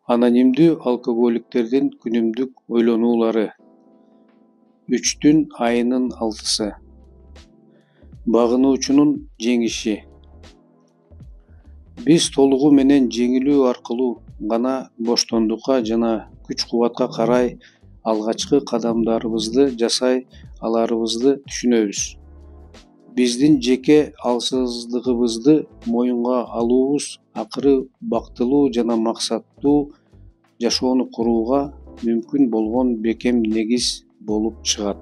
Анонимдүү алкоголиктердин күнүмдүк ойлонуулары. 3 айынын 6-сы. Багынуучунун жеңиши. Биз толугу менен жеңилүү аркылуу гана боштондукка жана күч-кубатка карай алгачкы кадамдарыбызды жасай аларыбызды түшүнөбүз. Биздин жеке алсыздыгыбызды моюнга алуубуз акыры бактылуу жана максаттуу жашоону курууга мүмкүн болгон бекем негиз болуп чыгат.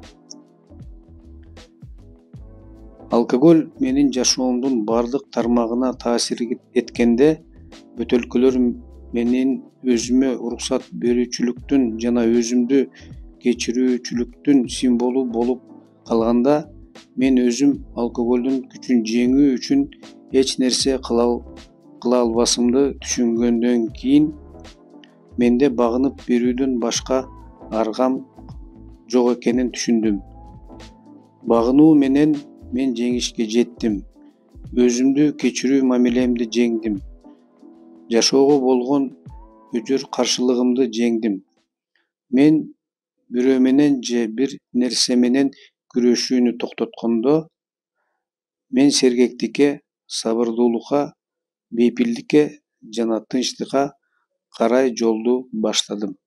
Алкоголь менин жашоомдун бардык тармагына таасир эткенде, бөтөлкөлөр менин өзүмө уруксат берүүчүлүктүн жана өзүмдү кечирүүчүлүктүн символу болуп калганда, мен өзүм алкоголдун күчүн жеңүү үчүн эч нерсе кыла албасымды түшүнгөндөн кийин, менде багынып берүүдөн башка аргам жок экенин түшүндүм. Багынуу менен мен жеңишке жеттим. Өзүмдү кечирүү мамилемди жеңдим. Жашоого болгон өжөр каршылыгымды жеңдим. Мен бирөө менен же бир нерсе менен күрөшүүнү токтоткондо, мен сергектикке, сабырдуулукка, бейпилдикке жана тынчтыкка карай жолду баштадым.